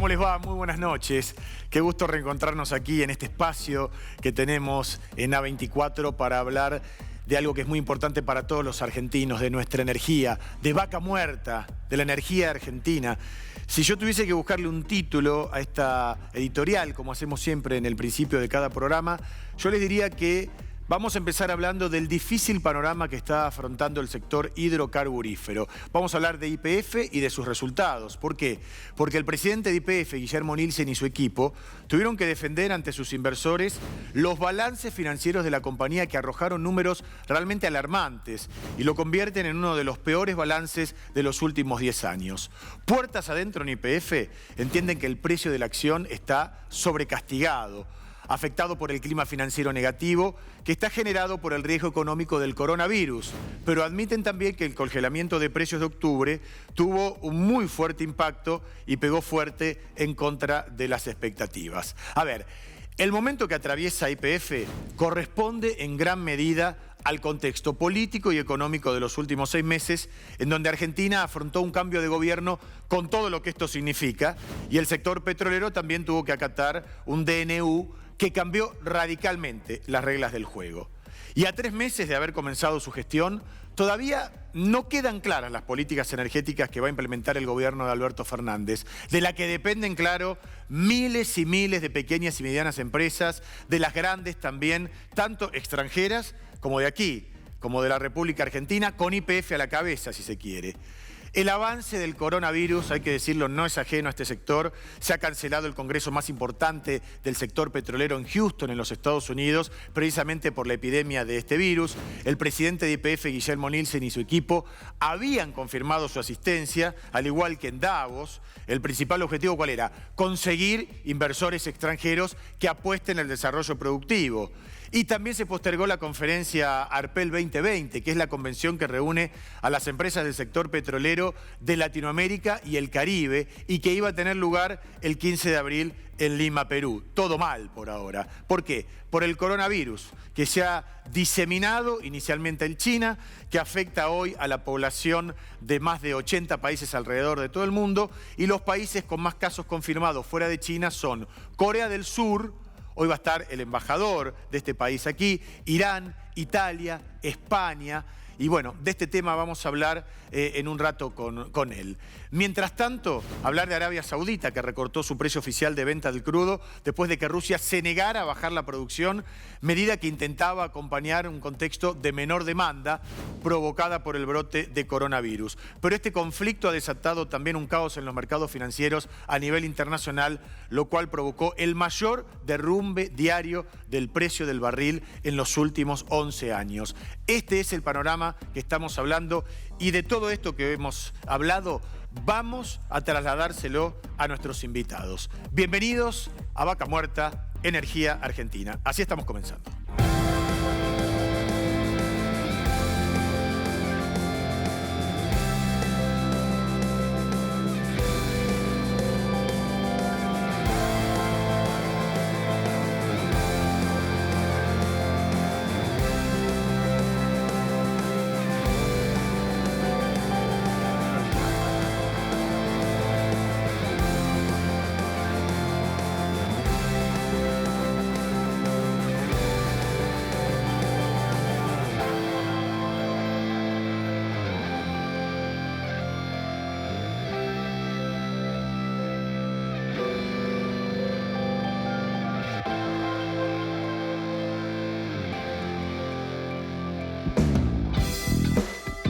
¿Cómo les va? Muy buenas noches. Qué gusto reencontrarnos aquí en este espacio que tenemos en A24 para hablar de algo que es muy importante para todos los argentinos, de nuestra energía, de Vaca Muerta, de la energía argentina. Si yo tuviese que buscarle un título a esta editorial, como hacemos siempre en el principio de cada programa, yo les diría que vamos a empezar hablando del difícil panorama que está afrontando el sector hidrocarburífero. Vamos a hablar de YPF y de sus resultados. ¿Por qué? Porque el presidente de YPF, Guillermo Nielsen, y su equipo tuvieron que defender ante sus inversores los balances financieros de la compañía que arrojaron números realmente alarmantes y lo convierten en uno de los peores balances de los últimos 10 años. Puertas adentro en YPF entienden que el precio de la acción está sobrecastigado, afectado por el clima financiero negativo que está generado por el riesgo económico del coronavirus, pero admiten también que el congelamiento de precios de octubre tuvo un muy fuerte impacto y pegó fuerte en contra de las expectativas. A ver, el momento que atraviesa YPF corresponde en gran medida al contexto político y económico de los últimos 6 meses, en donde Argentina afrontó un cambio de gobierno con todo lo que esto significa, y el sector petrolero también tuvo que acatar un DNU que cambió radicalmente las reglas del juego. Y a 3 meses de haber comenzado su gestión, todavía no quedan claras las políticas energéticas que va a implementar el gobierno de Alberto Fernández, de la que dependen, claro, miles y miles de pequeñas y medianas empresas, de las grandes también, tanto extranjeras como de aquí, como de la República Argentina, con YPF a la cabeza, si se quiere. El avance del coronavirus, hay que decirlo, no es ajeno a este sector. Se ha cancelado el congreso más importante del sector petrolero en Houston, en los Estados Unidos, precisamente por la epidemia de este virus. El presidente de YPF, Guillermo Nielsen, y su equipo habían confirmado su asistencia, al igual que en Davos. El principal objetivo, ¿cuál era? Conseguir inversores extranjeros que apuesten en el desarrollo productivo. Y también se postergó la conferencia Arpel 2020, que es la convención que reúne a las empresas del sector petrolero de Latinoamérica y el Caribe, y que iba a tener lugar el 15 de abril en Lima, Perú. Todo mal por ahora. ¿Por qué? Por el coronavirus, que se ha diseminado inicialmente en China, que afecta hoy a la población de más de 80 países alrededor de todo el mundo, y los países con más casos confirmados fuera de China son Corea del Sur. Hoy va a estar el embajador de este país aquí, Irán, Italia, España. Y bueno, de este tema vamos a hablar en un rato con él. Mientras tanto, hablar de Arabia Saudita, que recortó su precio oficial de venta del crudo después de que Rusia se negara a bajar la producción, medida que intentaba acompañar un contexto de menor demanda provocada por el brote de coronavirus. Pero este conflicto ha desatado también un caos en los mercados financieros a nivel internacional, lo cual provocó el mayor derrumbe diario del precio del barril en los últimos 11 años. Este es el panorama que estamos hablando, y de todo esto que hemos hablado vamos a trasladárselo a nuestros invitados. Bienvenidos a Vaca Muerta, Energía Argentina. Así estamos comenzando.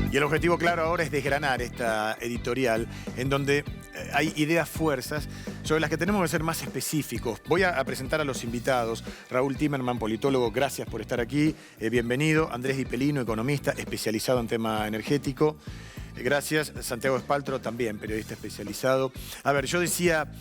Y el objetivo claro ahora es desgranar esta editorial en donde hay ideas fuerzas sobre las que tenemos que ser más específicos. Voy a presentar a los invitados. Raúl Timerman, politólogo, gracias por estar aquí. Bienvenido. Andrés Di Pelino, economista especializado en tema energético. Gracias. Santiago Espaltro, también periodista especializado. A ver, yo decía...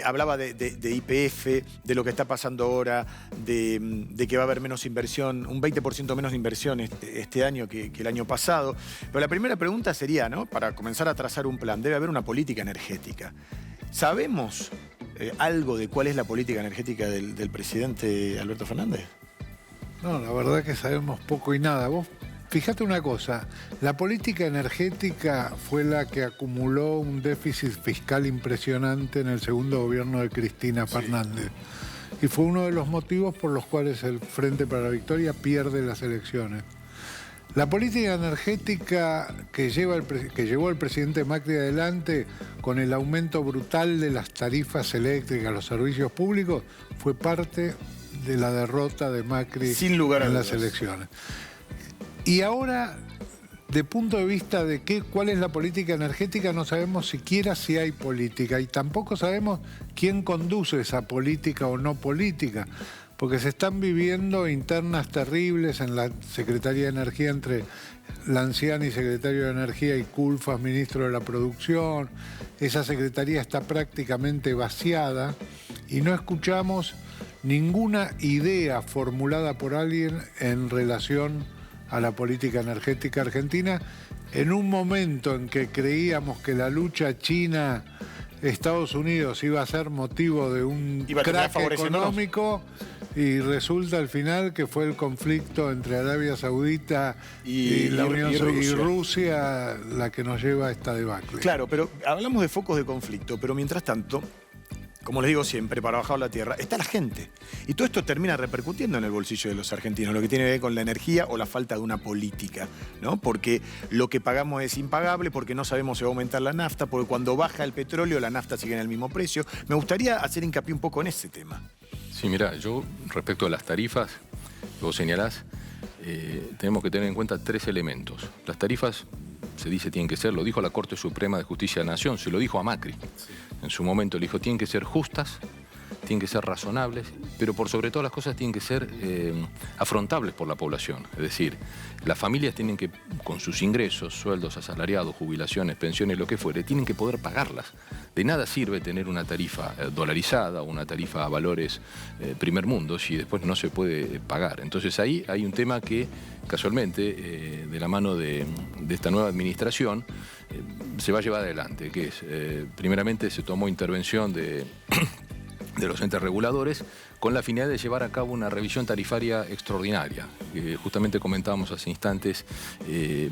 hablaba de YPF, de lo que está pasando ahora, de que va a haber menos inversión, un 20% menos de inversión este año que el año pasado. Pero la primera pregunta sería, ¿no? Para comenzar a trazar un plan, debe haber una política energética. ¿Sabemos algo de cuál es la política energética del presidente Alberto Fernández? No, la verdad que sabemos poco y nada. Vos fíjate una cosa, la política energética fue la que acumuló un déficit fiscal impresionante en el segundo gobierno de Cristina Fernández. Y fue uno de los motivos por los cuales el Frente para la Victoria pierde las elecciones. La política energética que llevó el presidente Macri adelante con el aumento brutal de las tarifas eléctricas, los servicios públicos, fue parte de la derrota de Macri sin lugar a en dudas. las elecciones. Y ahora, de punto de vista de cuál es la política energética, no sabemos siquiera si hay política y tampoco sabemos quién conduce esa política o no política, porque se están viviendo internas terribles en la Secretaría de Energía entre Lanciani, secretario de Energía, y Culfas, ministro de la Producción. Esa secretaría está prácticamente vaciada y no escuchamos ninguna idea formulada por alguien en relación a la política energética argentina, en un momento en que creíamos que la lucha China-Estados Unidos iba a ser motivo de un crack económico, y resulta al final que fue el conflicto entre Arabia Saudita y la Unión y Rusia la que nos lleva a esta debacle. Claro, pero hablamos de focos de conflicto, pero mientras tanto, como les digo siempre, para bajar la tierra, está la gente. Y todo esto termina repercutiendo en el bolsillo de los argentinos, lo que tiene que ver con la energía o la falta de una política, ¿no? Porque lo que pagamos es impagable, porque no sabemos si va a aumentar la nafta, porque cuando baja el petróleo, la nafta sigue en el mismo precio. Me gustaría hacer hincapié un poco en ese tema. Sí, mira, yo respecto a las tarifas, vos señalás, tenemos que tener en cuenta 3 elementos. Las tarifas, se dice, tienen que ser, lo dijo la Corte Suprema de Justicia de la Nación, se lo dijo a Macri. Sí. En su momento le dijo, tienen que ser justas, tienen que ser razonables, pero por sobre todas las cosas tienen que ser afrontables por la población. Es decir, las familias tienen que, con sus ingresos, sueldos asalariados, jubilaciones, pensiones, lo que fuere, tienen que poder pagarlas. De nada sirve tener una tarifa dolarizada o una tarifa a valores primer mundo si después no se puede pagar. Entonces ahí hay un tema que casualmente, de la mano de esta nueva administración, se va a llevar adelante, que es, primeramente se tomó intervención de los entes reguladores con la finalidad de llevar a cabo una revisión tarifaria extraordinaria. Justamente comentábamos hace instantes,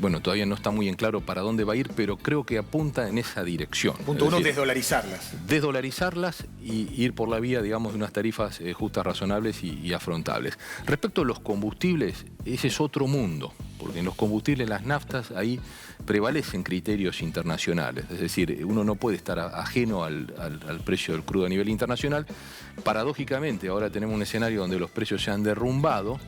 bueno, todavía no está muy en claro para dónde va a ir, pero creo que apunta en esa dirección. Punto uno, desdolarizarlas. Desdolarizarlas y ir por la vía, digamos, de unas tarifas justas, razonables y afrontables. Respecto a los combustibles, ese es otro mundo, porque en los combustibles, las naftas, ahí prevalecen criterios internacionales. Es decir, uno no puede estar ajeno al precio del crudo a nivel internacional. Paradójicamente, ahora tenemos un escenario donde los precios se han derrumbado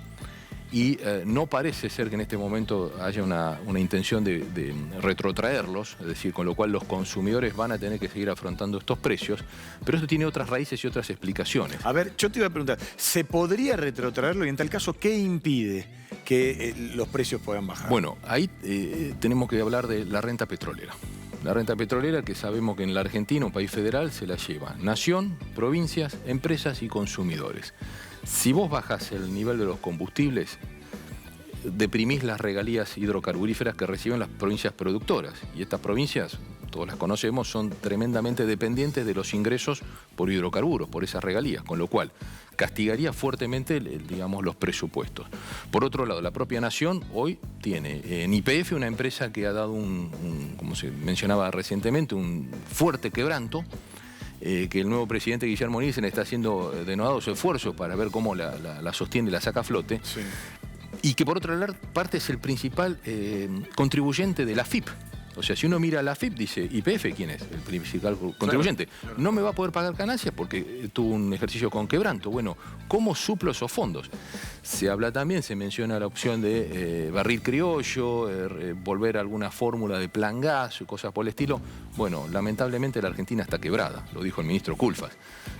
y no parece ser que en este momento haya una intención de retrotraerlos, es decir, con lo cual los consumidores van a tener que seguir afrontando estos precios, pero esto tiene otras raíces y otras explicaciones. A ver, yo te iba a preguntar, ¿se podría retrotraerlo y en tal caso qué impide que los precios puedan bajar? Bueno, ahí tenemos que hablar de la renta petrolera. La renta petrolera, que sabemos que en la Argentina, un país federal, se la lleva nación, provincias, empresas y consumidores. Si vos bajás el nivel de los combustibles, deprimís las regalías hidrocarburíferas que reciben las provincias productoras. Y estas provincias, todos las conocemos, son tremendamente dependientes de los ingresos por hidrocarburos, por esas regalías, con lo cual castigaría fuertemente, digamos, los presupuestos. Por otro lado, la propia Nación hoy tiene en YPF una empresa que ha dado como se mencionaba recientemente, un fuerte quebranto, que el nuevo presidente Guillermo Nielsen está haciendo denodados esfuerzos para ver cómo la sostiene y la saca a flote. Sí. Y que por otra parte es el principal contribuyente de la AFIP. O sea, si uno mira a la AFIP, dice, ¿YPF quién es? El principal contribuyente. Claro. No me va a poder pagar ganancias porque tuvo un ejercicio con quebranto. Bueno, ¿cómo suplo esos fondos? Se habla también, se menciona la opción de barril criollo, volver a alguna fórmula de plan gas, cosas por el estilo. Bueno, lamentablemente la Argentina está quebrada, lo dijo el ministro Culfas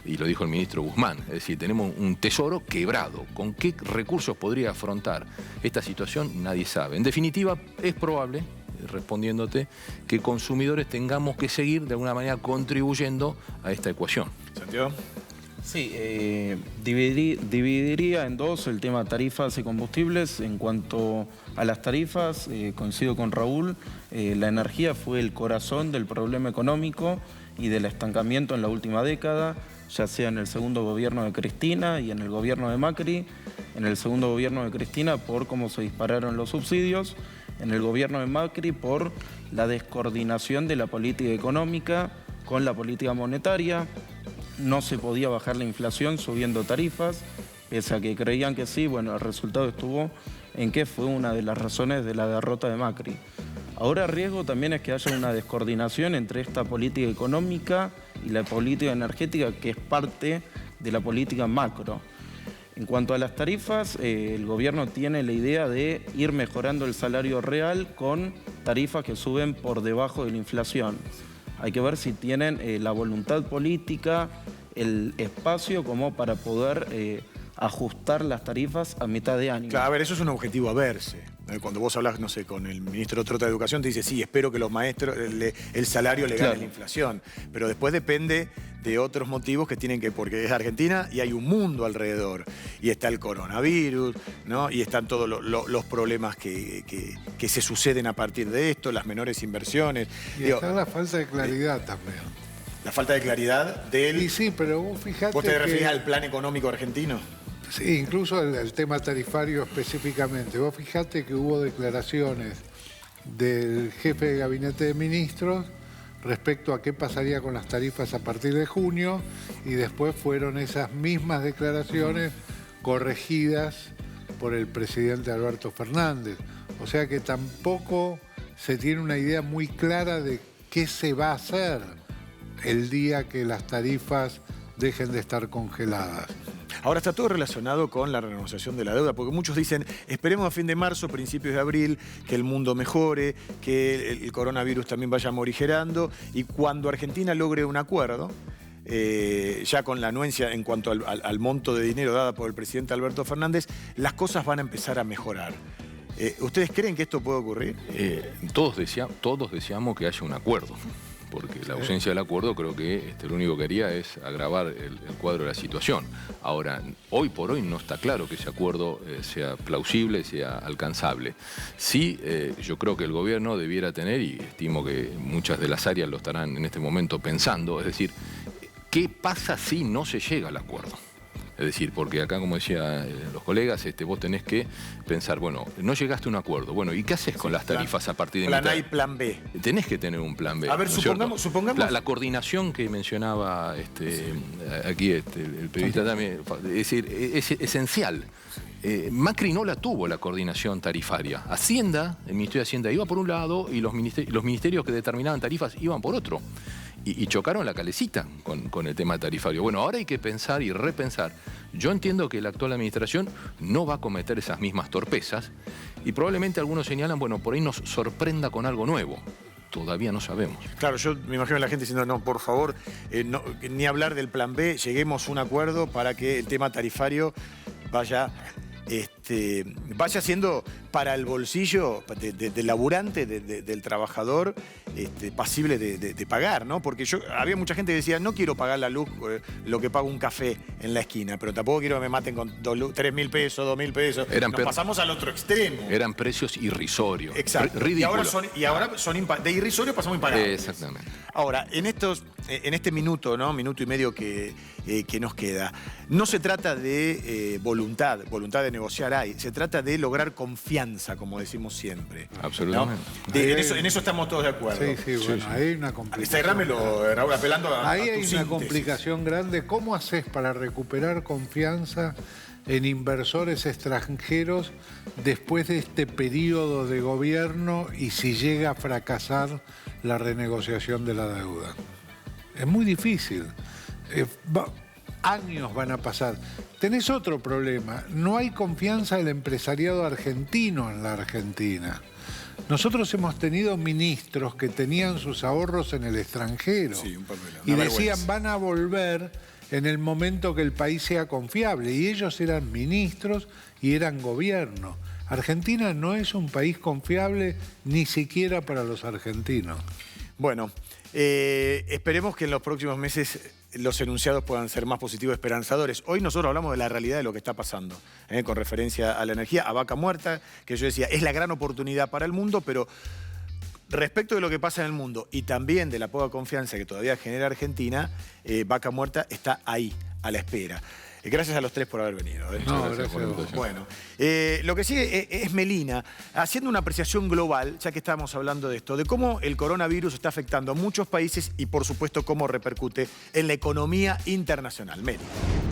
y lo dijo el ministro Guzmán. Es decir, tenemos un tesoro quebrado. ¿Con qué recursos podría afrontar esta situación? Nadie sabe. En definitiva, es probable, respondiéndote, que consumidores tengamos que seguir de alguna manera contribuyendo a esta ecuación. ¿Santiago? Sí, dividiría en dos el tema tarifas y combustibles. En cuanto a las tarifas, coincido con Raúl, la energía fue el corazón del problema económico y del estancamiento en la última década, ya sea en el segundo gobierno de Cristina y en el gobierno de Macri. en el segundo gobierno de Cristina por cómo se dispararon los subsidios, en el gobierno de Macri por la descoordinación de la política económica con la política monetaria. No se podía bajar la inflación subiendo tarifas, pese a que creían que sí. Bueno, el resultado estuvo en que fue una de las razones de la derrota de Macri. Ahora el riesgo también es que haya una descoordinación entre esta política económica y la política energética, que es parte de la política macro. En cuanto a las tarifas, el gobierno tiene la idea de ir mejorando el salario real con tarifas que suben por debajo de la inflación. Hay que ver si tienen la voluntad política, el espacio como para poder ajustar las tarifas a mitad de año. Claro, a ver, eso es un objetivo a verse. Cuando vos hablas, no sé, con el ministro Trota de Educación, te dice, sí, espero que los maestros, el salario le gane la inflación. Pero después depende de otros motivos que tienen que, porque es Argentina y hay un mundo alrededor. Y está el coronavirus, ¿no? Y están todos los problemas que se suceden a partir de esto, las menores inversiones. Y está la falta de claridad también. La falta de claridad del... Y sí, pero vos fijate ¿Vos te referís que... al plan económico argentino? Sí, incluso el tema tarifario específicamente. Vos fijate que hubo declaraciones del jefe de gabinete de ministros respecto a qué pasaría con las tarifas a partir de junio, y después fueron esas mismas declaraciones corregidas por el presidente Alberto Fernández. O sea que tampoco se tiene una idea muy clara de qué se va a hacer el día que las tarifas dejen de estar congeladas. Ahora está todo relacionado con la renegociación de la deuda, porque muchos dicen, esperemos a fin de marzo, principios de abril, que el mundo mejore, que el coronavirus también vaya morigerando, y cuando Argentina logre un acuerdo, ya con la anuencia en cuanto al monto de dinero dada por el presidente Alberto Fernández, las cosas van a empezar a mejorar. ¿Ustedes creen que esto puede ocurrir? Todos deseamos que haya un acuerdo, porque la ausencia del acuerdo creo que lo único que haría es agravar el cuadro de la situación. Ahora, hoy por hoy no está claro que ese acuerdo sea plausible, sea alcanzable. Sí, yo creo que el gobierno debiera tener, y estimo que muchas de las áreas lo estarán en este momento pensando, es decir, ¿qué pasa si no se llega al acuerdo? Es decir, porque acá, como decían los colegas, vos tenés que pensar, bueno, no llegaste a un acuerdo. Bueno, ¿y qué haces con las tarifas a partir de Plan mitad? A y plan B. Tenés que tener un plan B. A ver, ¿no es supongamos... La coordinación que mencionaba aquí el periodista también, es decir, es esencial. Macri no la tuvo, la coordinación tarifaria. Hacienda, el Ministerio de Hacienda iba por un lado y los ministerios que determinaban tarifas iban por otro. Y chocaron la calecita con el tema tarifario. Bueno, ahora hay que pensar y repensar. Yo entiendo que la actual administración no va a cometer esas mismas torpezas y probablemente algunos señalan, bueno, por ahí nos sorprenda con algo nuevo. Todavía no sabemos. Claro, yo me imagino a la gente diciendo, no, por favor, ni hablar del plan B, lleguemos a un acuerdo para que el tema tarifario vaya siendo para el bolsillo del laburante, del trabajador, pasible de pagar, ¿no? Porque había mucha gente que decía, no quiero pagar la luz lo que paga un café en la esquina, pero tampoco quiero que me maten con 3.000 pesos, 2.000 pesos. Nos pasamos al otro extremo. Eran precios irrisorios. Exacto. Ridículos. Y ahora de irrisorio pasamos a impagables. Exactamente. Ahora, en este minuto, ¿no? Minuto y medio que nos queda, no se trata de voluntad de negociar hay, se trata de lograr confianza, como decimos siempre. Absolutamente. ¿No? En eso estamos todos de acuerdo. Sí, bueno, ahí hay una complicación. Cerrámelo, Raúl, apelando a ahí tu hay síntesis. una complicación grande. ¿Cómo haces para recuperar confianza en inversores extranjeros después de este periodo de gobierno y si llega a fracasar la renegociación de la deuda? Es muy difícil. Años van a pasar. Tenés otro problema. No hay confianza del empresariado argentino en la Argentina. Nosotros hemos tenido ministros que tenían sus ahorros en el extranjero. Sí, un papel, y decían, vergüenza. van a volver en el momento que el país sea confiable. Y ellos eran ministros y eran gobierno. Argentina no es un país confiable ni siquiera para los argentinos. Bueno, esperemos que en los próximos meses los enunciados puedan ser más positivos y esperanzadores. Hoy nosotros hablamos de la realidad de lo que está pasando, con referencia a la energía, a vaca muerta, que yo decía, es la gran oportunidad para el mundo, pero respecto de lo que pasa en el mundo y también de la poca confianza que todavía genera Argentina, vaca muerta está ahí, a la espera. Gracias a los tres por haber venido. No, Gracias por la gracias. invitación. Bueno, lo que sigue es Melina, haciendo una apreciación global, ya que estábamos hablando de esto, de cómo el coronavirus está afectando a muchos países y, por supuesto, cómo repercute en la economía internacional. Meli.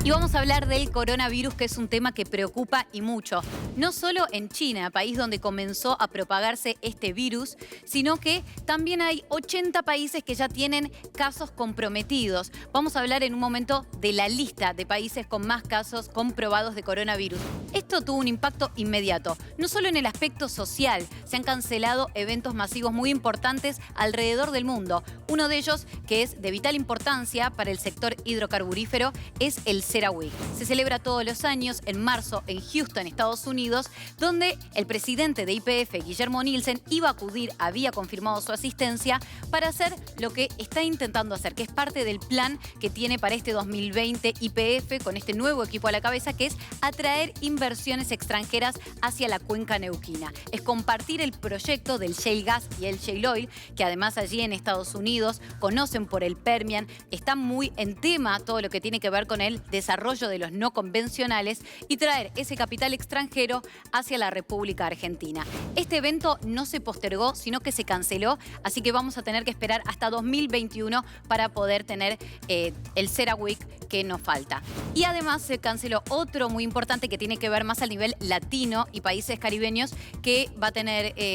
Y vamos a hablar del coronavirus, que es un tema que preocupa y mucho. No solo en China, país donde comenzó a propagarse este virus, sino que también hay 80 países que ya tienen casos comprometidos. Vamos a hablar en un momento de la lista de países con más casos comprobados de coronavirus. Esto tuvo un impacto inmediato, no solo en el aspecto social. Se han cancelado eventos masivos muy importantes alrededor del mundo. Uno de ellos, que es de vital importancia para el sector hidrocarburífero, es el CERAWeek. Se celebra todos los años en marzo en Houston, Estados Unidos, donde el presidente de YPF, Guillermo Nielsen, iba a acudir, había confirmado su asistencia para hacer lo que está intentando hacer, que es parte del plan que tiene para este 2020 YPF con este nuevo equipo a la cabeza, que es atraer inversiones extranjeras hacia la cuenca neuquina. Es compartir el proyecto del shale gas y el shale oil, que además allí en Estados Unidos conocen por el Permian, está muy en tema todo lo que tiene que ver con el desarrollo de los no convencionales y traer ese capital extranjero hacia la República Argentina. Este evento no se postergó, sino que se canceló, así que vamos a tener que esperar hasta 2021 para poder tener el CERAWeek que nos falta. Y además se canceló otro muy importante que tiene que ver más al nivel latino y países caribeños, que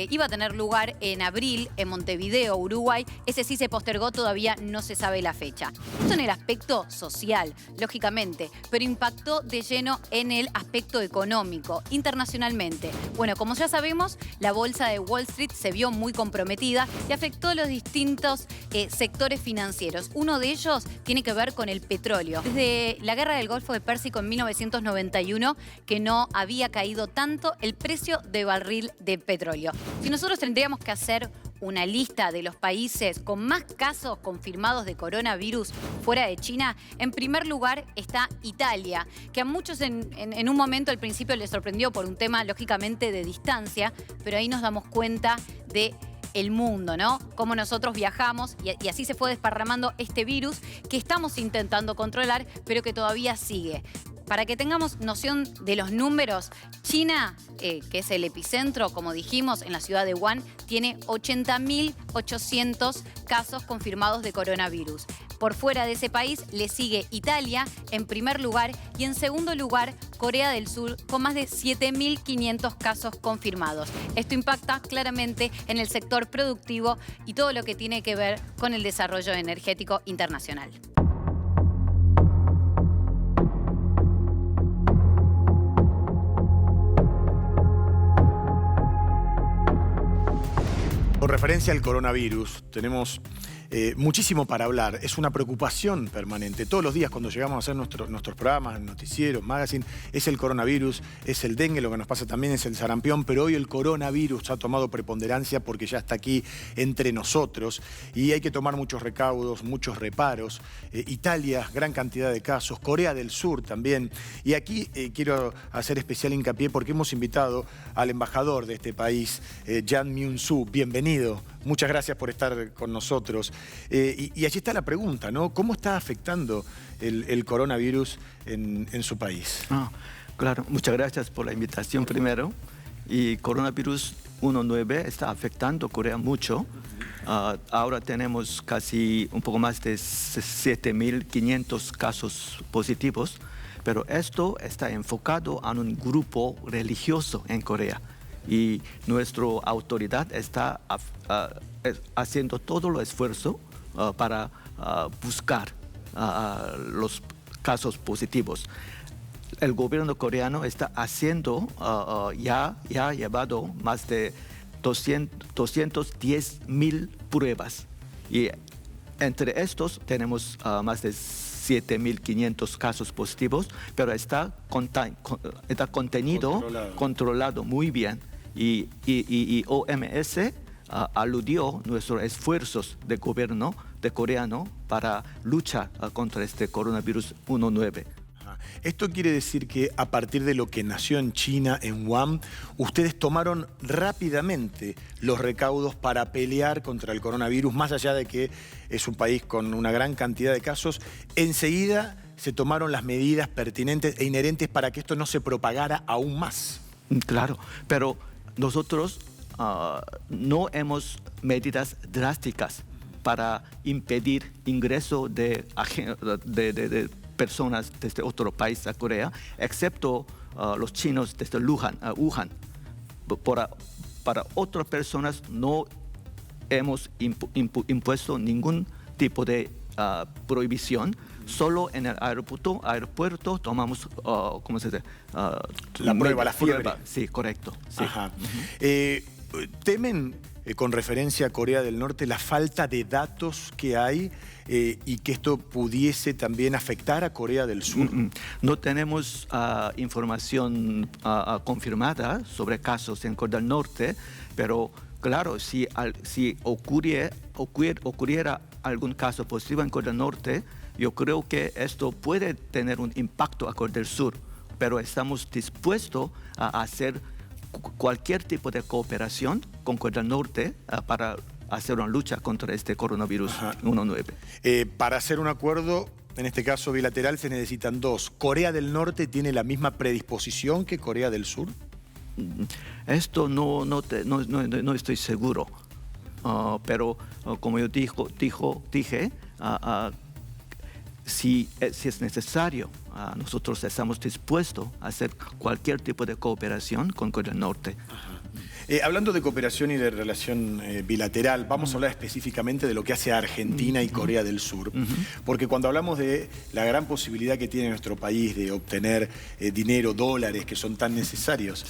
iba a tener lugar en abril en Montevideo, Uruguay. Ese sí se postergó, todavía no se sabe la fecha. Esto en el aspecto social, lógicamente, pero impactó de lleno en el aspecto económico, internacionalmente. Bueno, como ya sabemos, la bolsa de Wall Street se vio muy comprometida y afectó a los distintos sectores financieros. Uno de ellos tiene que ver con el petróleo. Desde la guerra del Golfo de Pérsico en 1991, que no había caído tanto el precio de barril de petróleo. Si nosotros tendríamos que hacer una lista de los países con más casos confirmados de coronavirus fuera de China, en primer lugar está Italia, que a muchos en un momento al principio les sorprendió por un tema lógicamente de distancia, pero ahí nos damos cuenta de el mundo, ¿no? Cómo nosotros viajamos y así se fue desparramando este virus que estamos intentando controlar, pero que todavía sigue. Para que tengamos noción de los números, China, que es el epicentro, como dijimos, en la ciudad de Wuhan, tiene 80.800 casos confirmados de coronavirus. Por fuera de ese país le sigue Italia en primer lugar y en segundo lugar Corea del Sur con más de 7.500 casos confirmados. Esto impacta claramente en el sector productivo y todo lo que tiene que ver con el desarrollo energético internacional. Con referencia al coronavirus, tenemos muchísimo para hablar. Es una preocupación permanente. Todos los días cuando llegamos a hacer nuestros programas, noticieros, magazine, es el coronavirus, es el dengue, lo que nos pasa también es el sarampión, pero hoy el coronavirus ha tomado preponderancia porque ya está aquí entre nosotros y hay que tomar muchos recaudos, muchos reparos. Italia, gran cantidad de casos, Corea del Sur también. Y aquí quiero hacer especial hincapié porque hemos invitado al embajador de este país, Jang Myung-soo. Bienvenido. Muchas gracias por estar con nosotros. Y allí está la pregunta, ¿no? ¿Cómo está afectando el coronavirus en su país? Claro, muchas gracias por la invitación primero. Y coronavirus 19 está afectando a Corea mucho. Ahora tenemos casi un poco más de 7.500 casos positivos, pero esto está enfocado a un grupo religioso en Corea. Y nuestra autoridad está haciendo todo el esfuerzo para buscar los casos positivos. El gobierno coreano está haciendo, ya ha llevado más de 210.000 pruebas. Y entre estos tenemos más de 7.500 casos positivos, pero está controlado muy bien. Y OMS aludió nuestros esfuerzos de gobierno de coreano para luchar contra este coronavirus 19. Esto quiere decir que a partir de lo que nació en China, en Wuhan, ustedes tomaron rápidamente los recaudos para pelear contra el coronavirus, más allá de que es un país con una gran cantidad de casos. Enseguida se tomaron las medidas pertinentes e inherentes para que esto no se propagara aún más. Claro, pero nosotros no hemos medidas drásticas para impedir ingreso de personas desde otro país a Corea, excepto los chinos desde Wuhan. Para otras personas no hemos impuesto ningún tipo de prohibición. Solo en el aeropuerto tomamos, ¿cómo se dice? La prueba, la fiebre. Sí, correcto. Sí. Ajá. ¿Temen, con referencia a Corea del Norte, la falta de datos que hay y que esto pudiese también afectar a Corea del Sur? No tenemos información confirmada sobre casos en Corea del Norte, pero claro, si ocurriera algún caso positivo en Corea del Norte, yo creo que esto puede tener un impacto a Corea del Sur, pero estamos dispuestos a hacer cualquier tipo de cooperación con Corea del Norte para hacer una lucha contra este coronavirus 19. Para hacer un acuerdo, en este caso bilateral, se necesitan dos. ¿Corea del Norte tiene la misma predisposición que Corea del Sur? Esto no estoy seguro, pero como yo dije, si es necesario, nosotros estamos dispuestos a hacer cualquier tipo de cooperación con Corea del Norte. Hablando de cooperación y de relación bilateral, vamos a hablar específicamente de lo que hace Argentina y Corea del Sur. Porque cuando hablamos de la gran posibilidad que tiene nuestro país de obtener dinero, dólares, que son tan necesarios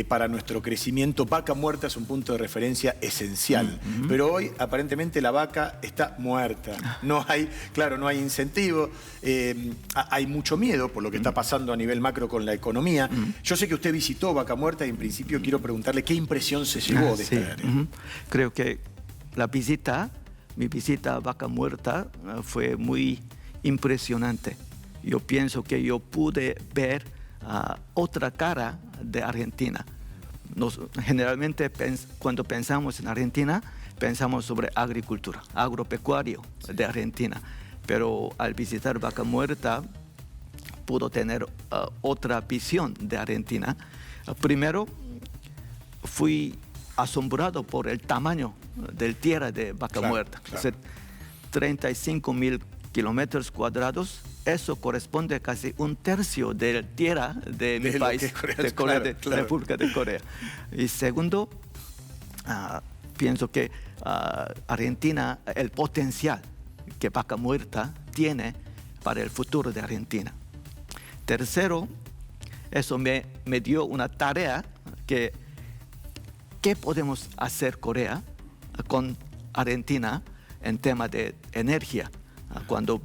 para nuestro crecimiento, Vaca Muerta es un punto de referencia esencial. Pero hoy, aparentemente, la vaca está muerta. No hay incentivo, hay mucho miedo por lo que está pasando a nivel macro con la economía. Yo sé que usted visitó Vaca Muerta y en principio quiero preguntarle qué impresión se llevó de esta área. Creo que mi visita a Vaca Muerta fue muy impresionante. Yo pienso que yo pude ver otra cara de Argentina. Generalmente cuando pensamos en Argentina, pensamos sobre agricultura, agropecuario de Argentina. Pero al visitar Vaca Muerta, pudo tener otra visión de Argentina. Primero, fui asombrado por el tamaño del tierra de Vaca Muerta. Claro. 35.000 kilómetros cuadrados, eso corresponde a casi un tercio de la tierra de mi país, de República de Corea. Y segundo, pienso que Argentina, el potencial que Vaca Muerta tiene para el futuro de Argentina. Tercero, eso me dio una tarea que ¿qué podemos hacer Corea con Argentina en tema de energía? Cuando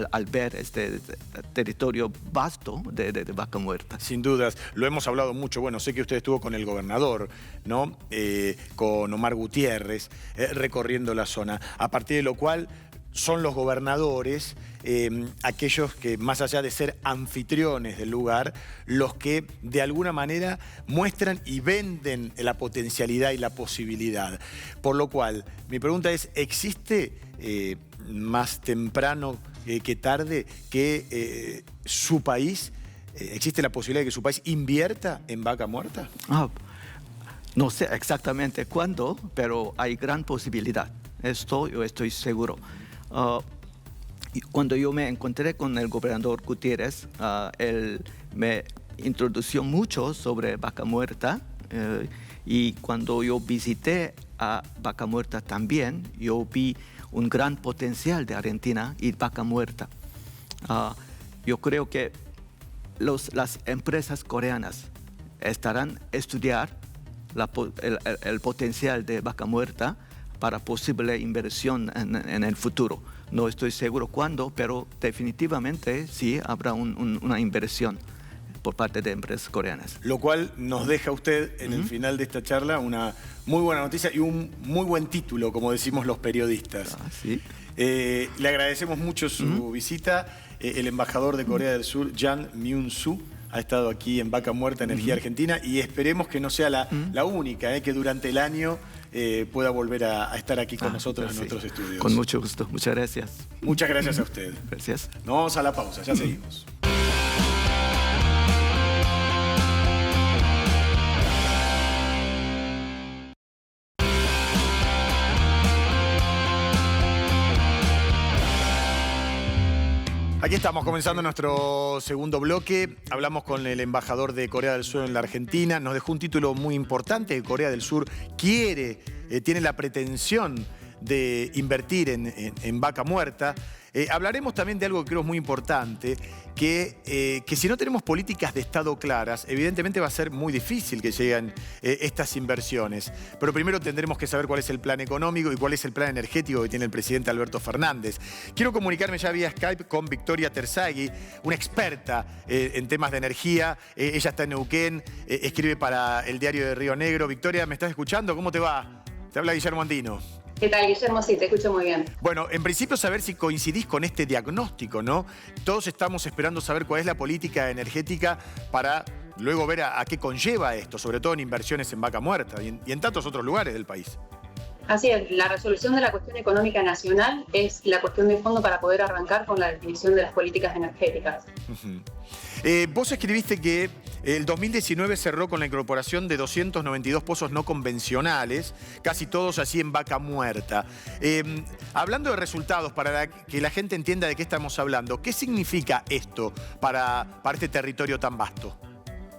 al ver este territorio vasto de Vaca Muerta. Sin dudas, lo hemos hablado mucho. Bueno, sé que usted estuvo con el gobernador, ¿no? Con Omar Gutiérrez, recorriendo la zona. A partir de lo cual son los gobernadores, aquellos que más allá de ser anfitriones del lugar, los que de alguna manera muestran y venden la potencialidad y la posibilidad. Por lo cual, mi pregunta es, ¿existe más temprano que tarde que su país, existe la posibilidad de que su país invierta en Vaca Muerta? No sé exactamente cuándo, pero hay gran posibilidad. Esto yo estoy seguro. Cuando yo me encontré con el gobernador Gutiérrez, él me introdujo mucho sobre Vaca Muerta y cuando yo visité a Vaca Muerta también, yo vi un gran potencial de Argentina y Vaca Muerta. Yo creo que las empresas coreanas estarán a estudiar el potencial de Vaca Muerta para posible inversión en el futuro. No estoy seguro cuándo, pero definitivamente sí habrá una inversión por parte de empresas coreanas. Lo cual nos deja usted en el final de esta charla una muy buena noticia y un muy buen título, como decimos los periodistas. Sí. Le agradecemos mucho su visita. El embajador de Corea del Sur, Jang Myung-soo, ha estado aquí en Vaca Muerta, Energía Argentina, y esperemos que no sea la única, que durante el año pueda volver a estar aquí con nosotros en nuestros estudios. Con mucho gusto. Muchas gracias. Muchas gracias a usted. Gracias. Nos vamos a la pausa, ya seguimos. Aquí estamos comenzando nuestro segundo bloque. Hablamos con el embajador de Corea del Sur en la Argentina. Nos dejó un título muy importante. Corea del Sur tiene la pretensión de invertir en Vaca Muerta. Hablaremos también de algo que creo es muy importante, que si no tenemos políticas de Estado claras, evidentemente va a ser muy difícil que lleguen estas inversiones. Pero primero tendremos que saber cuál es el plan económico y cuál es el plan energético que tiene el presidente Alberto Fernández. Quiero comunicarme ya vía Skype con Victoria Terzaghi, una experta en temas de energía. Ella está en Neuquén, escribe para el diario de Río Negro. Victoria, ¿me estás escuchando? ¿Cómo te va? Te habla Guillermo Andino. ¿Qué tal, Guillermo? Sí, te escucho muy bien. Bueno, en principio saber si coincidís con este diagnóstico, ¿no? Todos estamos esperando saber cuál es la política energética para luego ver a qué conlleva esto, sobre todo en inversiones en Vaca Muerta y en tantos otros lugares del país. Así es, la resolución de la cuestión económica nacional es la cuestión de fondo para poder arrancar con la definición de las políticas energéticas. Vos escribiste que el 2019 cerró con la incorporación de 292 pozos no convencionales, casi todos así en Vaca Muerta. Hablando de resultados, para que la gente entienda de qué estamos hablando, ¿qué significa esto para este territorio tan vasto?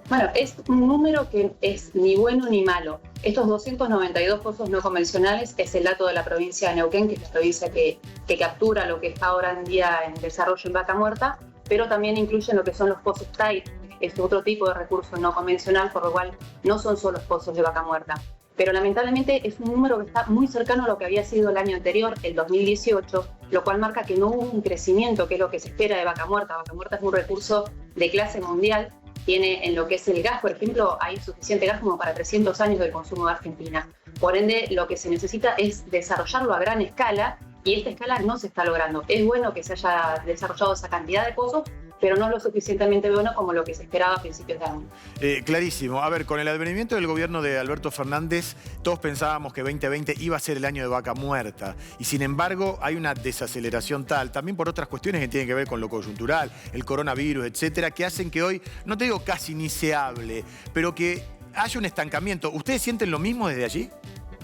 Bueno, es un número que es ni bueno ni malo. Estos 292 pozos no convencionales es el dato de la provincia de Neuquén, que es la provincia que captura lo que está ahora en día en desarrollo en Vaca Muerta, pero también incluyen lo que son los pozos TAI, es otro tipo de recurso no convencional, por lo cual no son solo los pozos de Vaca Muerta. Pero lamentablemente es un número que está muy cercano a lo que había sido el año anterior, el 2018, lo cual marca que no hubo un crecimiento, que es lo que se espera de Vaca Muerta. Vaca Muerta es un recurso de clase mundial. Tiene en lo que es el gas, por ejemplo, hay suficiente gas como para 300 años del consumo de Argentina. Por ende, lo que se necesita es desarrollarlo a gran escala y esta escala no se está logrando. Es bueno que se haya desarrollado esa cantidad de pozos, pero no lo suficientemente bueno como lo que se esperaba a principios de año. Clarísimo. A ver, con el advenimiento del gobierno de Alberto Fernández, todos pensábamos que 2020 iba a ser el año de Vaca Muerta. Y sin embargo, hay una desaceleración tal, también por otras cuestiones que tienen que ver con lo coyuntural, el coronavirus, etcétera, que hacen que hoy, no te digo casi ni se hable, pero que haya un estancamiento. ¿Ustedes sienten lo mismo desde allí?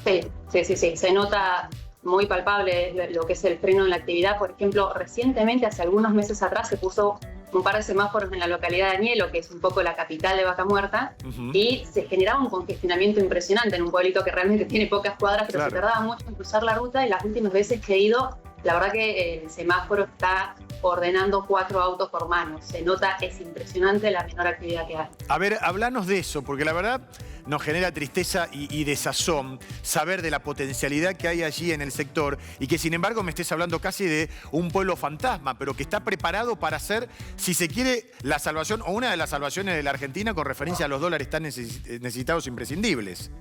Sí. Se nota muy palpable lo que es el freno en la actividad. Por ejemplo, recientemente, hace algunos meses atrás, se puso un par de semáforos en la localidad de Añelo, que es un poco la capital de Vaca Muerta, y se generaba un congestionamiento impresionante en un pueblito que realmente tiene pocas cuadras, pero se tardaba mucho en cruzar la ruta, y las últimas veces que he ido, la verdad que el semáforo está ordenando 4 autos por mano. Se nota, es impresionante la menor actividad que hay. A ver, hablanos de eso, porque la verdad nos genera tristeza y desazón saber de la potencialidad que hay allí en el sector y que sin embargo me estés hablando casi de un pueblo fantasma, pero que está preparado para hacer, si se quiere, la salvación o una de las salvaciones de la Argentina con referencia a los dólares tan necesitados e imprescindibles.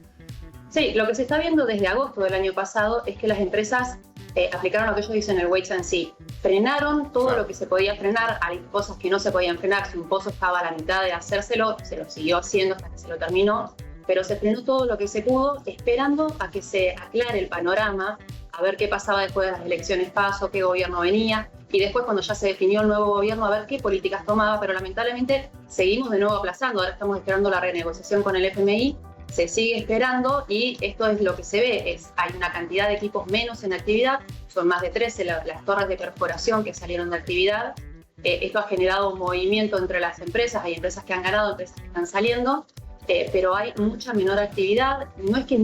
Sí, lo que se está viendo desde agosto del año pasado es que las empresas aplicaron lo que ellos dicen el wait and see. Frenaron todo lo que se podía frenar, hay cosas que no se podían frenar. Si un pozo estaba a la mitad de hacérselo, se lo siguió haciendo hasta que se lo terminó, pero se frenó todo lo que se pudo, esperando a que se aclare el panorama, a ver qué pasaba después de las elecciones PASO, qué gobierno venía, y después cuando ya se definió el nuevo gobierno, a ver qué políticas tomaba, pero lamentablemente seguimos de nuevo aplazando. Ahora estamos esperando la renegociación con el FMI, se sigue esperando y esto es lo que se ve, hay una cantidad de equipos menos en actividad, son más de 13 las torres de perforación que salieron de actividad. Esto ha generado un movimiento entre las empresas, hay empresas que han ganado, empresas que están saliendo, pero hay mucha menor actividad. No es que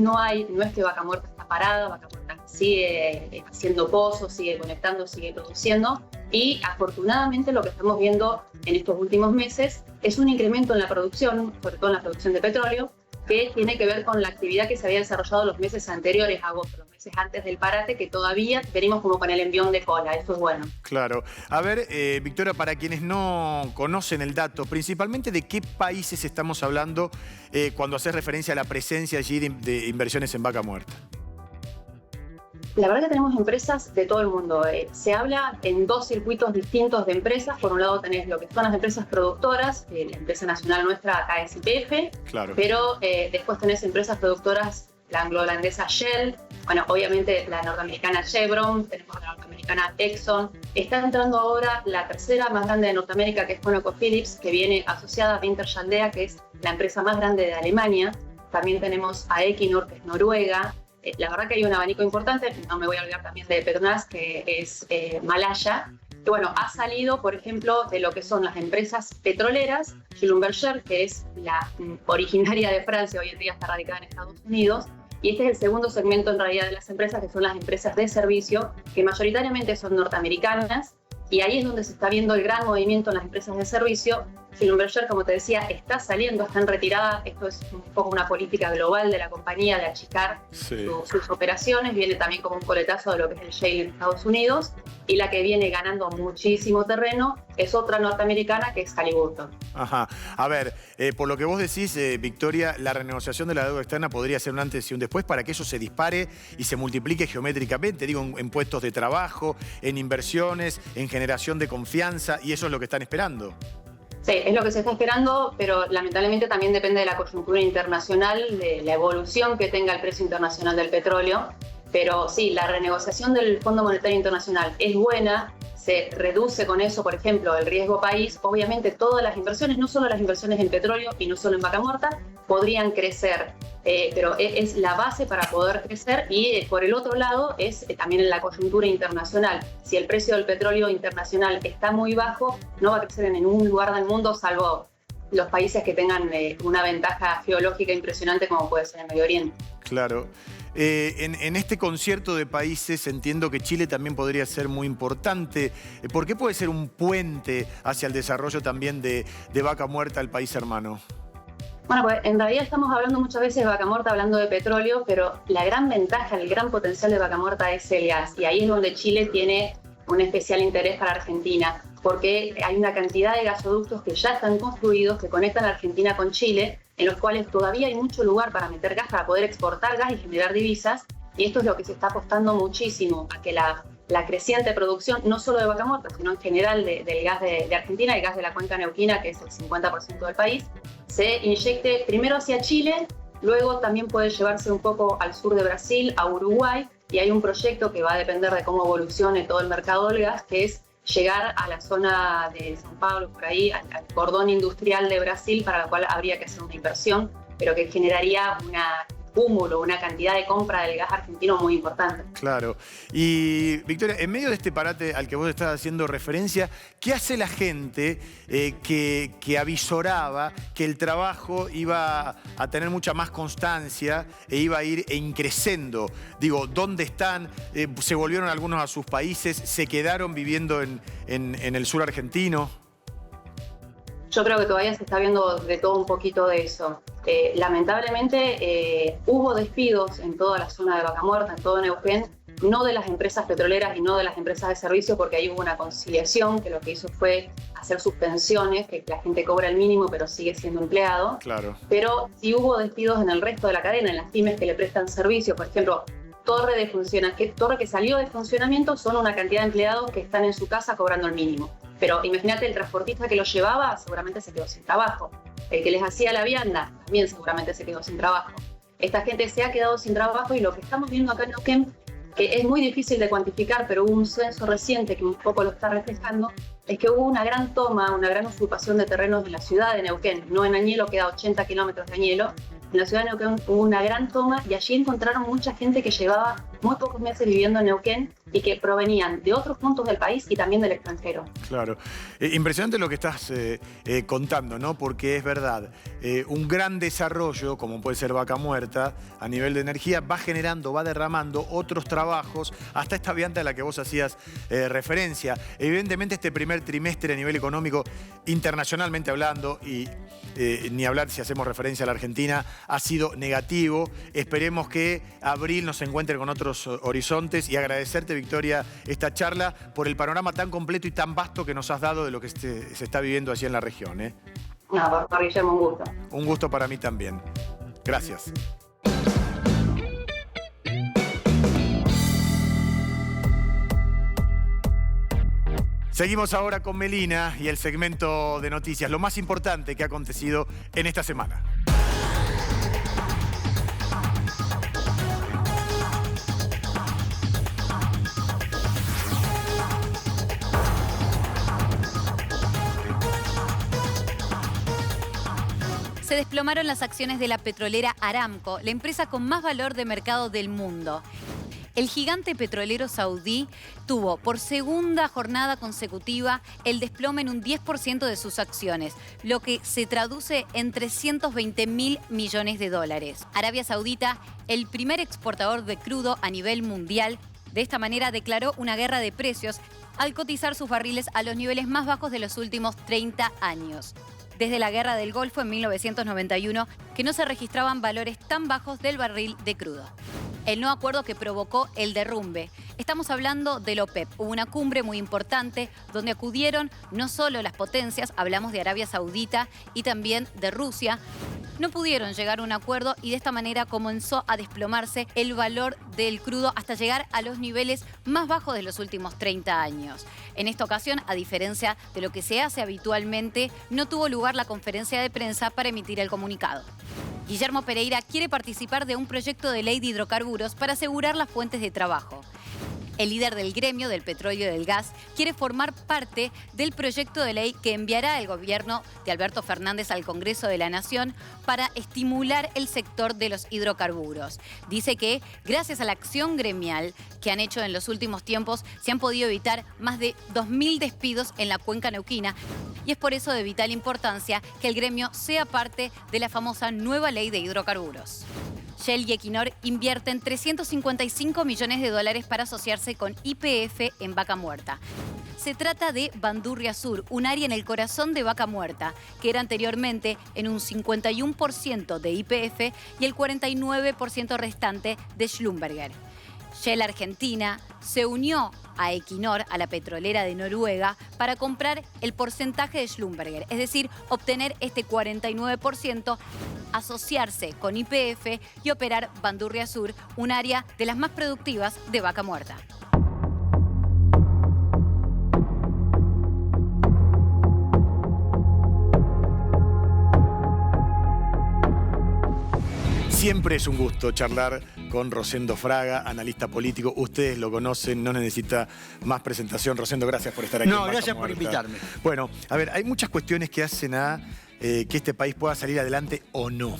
Vaca Muerta está parada, Vaca Muerta sigue haciendo pozos, sigue conectando, sigue produciendo, y afortunadamente lo que estamos viendo en estos últimos meses es un incremento en la producción, sobre todo en la producción de petróleo, que tiene que ver con la actividad que se había desarrollado los meses anteriores a agosto, los meses antes del parate, que todavía venimos como con el envión de cola. Eso es bueno. Claro. A ver, Victoria, para quienes no conocen el dato, principalmente de qué países estamos hablando cuando haces referencia a la presencia allí de inversiones en Vaca Muerta. La verdad que tenemos empresas de todo el mundo. Se habla en dos circuitos distintos de empresas. Por un lado tenés lo que son las empresas productoras, la empresa nacional nuestra acá es YPF, Claro. pero después tenés empresas productoras, la anglo-holandesa Shell, bueno, obviamente la norteamericana Chevron, tenemos la norteamericana Exxon. Está entrando ahora la tercera más grande de Norteamérica, que es ConocoPhillips, que viene asociada a Wintershall, que es la empresa más grande de Alemania. También tenemos a Equinor, que es Noruega. La verdad que hay un abanico importante, no me voy a olvidar también de Petronas, que es Malaya, que bueno, ha salido, por ejemplo, de lo que son las empresas petroleras, Schlumberger, que es la originaria de Francia, hoy en día está radicada en Estados Unidos, y este es el segundo segmento en realidad de las empresas, que son las empresas de servicio, que mayoritariamente son norteamericanas, y ahí es donde se está viendo el gran movimiento en las empresas de servicio. Schlumberger, como te decía, está saliendo, está en retirada. Esto es un poco una política global de la compañía de achicar sus operaciones. Viene también como un coletazo de lo que es el shale en Estados Unidos. Y la que viene ganando muchísimo terreno es otra norteamericana, que es Halliburton. Ajá. A ver, por lo que vos decís, Victoria, la renegociación de la deuda externa podría ser un antes y un después para que eso se dispare y se multiplique geométricamente, digo, en puestos de trabajo, en inversiones, en generación de confianza, y eso es lo que están esperando. Sí, es lo que se está esperando, pero lamentablemente también depende de la coyuntura internacional, de la evolución que tenga el precio internacional del petróleo. Pero sí, la renegociación del Fondo Monetario Internacional es buena, se reduce con eso, por ejemplo, el riesgo país. Obviamente todas las inversiones, no solo las inversiones en petróleo y no solo en Vaca Muerta, podrían crecer, pero es la base para poder crecer. Y por el otro lado es también en la coyuntura internacional. Si el precio del petróleo internacional está muy bajo, no va a crecer en ningún lugar del mundo, salvo los países que tengan una ventaja geológica impresionante, como puede ser el Medio Oriente. Claro. En este concierto de países entiendo que Chile también podría ser muy importante. ¿Por qué puede ser un puente hacia el desarrollo también de Vaca Muerta, el país hermano? Bueno, pues en realidad estamos hablando muchas veces de Vaca Muerta, hablando de petróleo, pero la gran ventaja, el gran potencial de Vaca Muerta es el gas. Y ahí es donde Chile tiene un especial interés para Argentina, porque hay una cantidad de gasoductos que ya están construidos, que conectan a Argentina con Chile, en los cuales todavía hay mucho lugar para meter gas, para poder exportar gas y generar divisas. Y esto es lo que se está apostando muchísimo, a que la creciente producción, no solo de Vaca Muerta, sino en general del gas de Argentina, el gas de la cuenca neuquina, que es el 50% del país, se inyecte primero hacia Chile, luego también puede llevarse un poco al sur de Brasil, a Uruguay, y hay un proyecto que va a depender de cómo evolucione todo el mercado del gas, que es llegar a la zona de São Paulo, por ahí, al cordón industrial de Brasil, para la cual habría que hacer una inversión, pero que generaría un cúmulo, una cantidad de compra del gas argentino muy importante. Claro. Y, Victoria, en medio de este parate al que vos estás haciendo referencia, ¿qué hace la gente que avisoraba que el trabajo iba a tener mucha más constancia e iba a ir increciendo? Digo, ¿dónde están? ¿Se volvieron algunos a sus países? ¿Se quedaron viviendo en el sur argentino? Yo creo que todavía se está viendo de todo un poquito de eso. Lamentablemente hubo despidos en toda la zona de Vaca Muerta, en todo Neuquén, no de las empresas petroleras y no de las empresas de servicio, porque ahí hubo una conciliación que lo que hizo fue hacer suspensiones, que la gente cobra el mínimo pero sigue siendo empleado. Claro. Pero sí hubo despidos en el resto de la cadena, en las pymes que le prestan servicio. Por ejemplo, torre que salió de funcionamiento son una cantidad de empleados que están en su casa cobrando el mínimo. Pero imagínate, el transportista que los llevaba seguramente se quedó sin trabajo. El que les hacía la vianda también seguramente se quedó sin trabajo. Esta gente se ha quedado sin trabajo, y lo que estamos viendo acá en Neuquén, que es muy difícil de cuantificar, pero hubo un censo reciente que un poco lo está reflejando, es que hubo una gran toma, una gran ocupación de terrenos en la ciudad de Neuquén. No en Añelo, queda 80 kilómetros de Añelo. En la ciudad de Neuquén hubo una gran toma, y allí encontraron mucha gente que llevaba muy pocos meses viviendo en Neuquén y que provenían de otros puntos del país y también del extranjero. Claro. Impresionante lo que estás contando, ¿no? Porque es verdad, un gran desarrollo, como puede ser Vaca Muerta, a nivel de energía, va generando, va derramando otros trabajos, hasta esta variante a la que vos hacías referencia. Evidentemente este primer trimestre a nivel económico, internacionalmente hablando, y ni hablar si hacemos referencia a la Argentina, ha sido negativo. Esperemos que abril nos encuentre con otros horizontes, y agradecerte, Victoria, esta charla por el panorama tan completo y tan vasto que nos has dado de lo que se está viviendo allí en la región. No, por Guillermo, un gusto. Un gusto para mí también. Gracias. Seguimos ahora con Melina y el segmento de noticias, lo más importante que ha acontecido en esta semana. Se desplomaron las acciones de la petrolera Aramco, la empresa con más valor de mercado del mundo. El gigante petrolero saudí tuvo por segunda jornada consecutiva el desplome en un 10% de sus acciones, lo que se traduce en 320.000 millones de dólares. Arabia Saudita, el primer exportador de crudo a nivel mundial, de esta manera declaró una guerra de precios al cotizar sus barriles a los niveles más bajos de los últimos 30 años. Desde la Guerra del Golfo en 1991, que no se registraban valores tan bajos del barril de crudo. El no acuerdo que provocó el derrumbe. Estamos hablando de la OPEP, hubo una cumbre muy importante donde acudieron no solo las potencias, hablamos de Arabia Saudita y también de Rusia. No pudieron llegar a un acuerdo y de esta manera comenzó a desplomarse el valor del crudo hasta llegar a los niveles más bajos de los últimos 30 años. En esta ocasión, a diferencia de lo que se hace habitualmente, no tuvo lugar la conferencia de prensa para emitir el comunicado. Guillermo Pereira quiere participar de un proyecto de ley de hidrocarburos para asegurar las fuentes de trabajo. El líder del gremio del petróleo y del gas quiere formar parte del proyecto de ley que enviará el gobierno de Alberto Fernández al Congreso de la Nación para estimular el sector de los hidrocarburos. Dice que gracias a la acción gremial que han hecho en los últimos tiempos se han podido evitar más de 2.000 despidos en la cuenca neuquina y es por eso de vital importancia que el gremio sea parte de la famosa nueva ley de hidrocarburos. Shell y Equinor invierten 355 millones de dólares para asociarse con YPF en Vaca Muerta. Se trata de Bandurria Sur, un área en el corazón de Vaca Muerta, que era anteriormente en un 51% de YPF y el 49% restante de Schlumberger. Shell Argentina se unió a Equinor, a la petrolera de Noruega, para comprar el porcentaje de Schlumberger, es decir, obtener este 49%, asociarse con YPF y operar Bandurria Sur, un área de las más productivas de Vaca Muerta. Siempre es un gusto charlar con Rosendo Fraga, analista político. Ustedes lo conocen, no necesita más presentación. Rosendo, gracias por estar aquí. No, gracias por invitarme. Bueno, a ver, hay muchas cuestiones que hacen a que este país pueda salir adelante o no.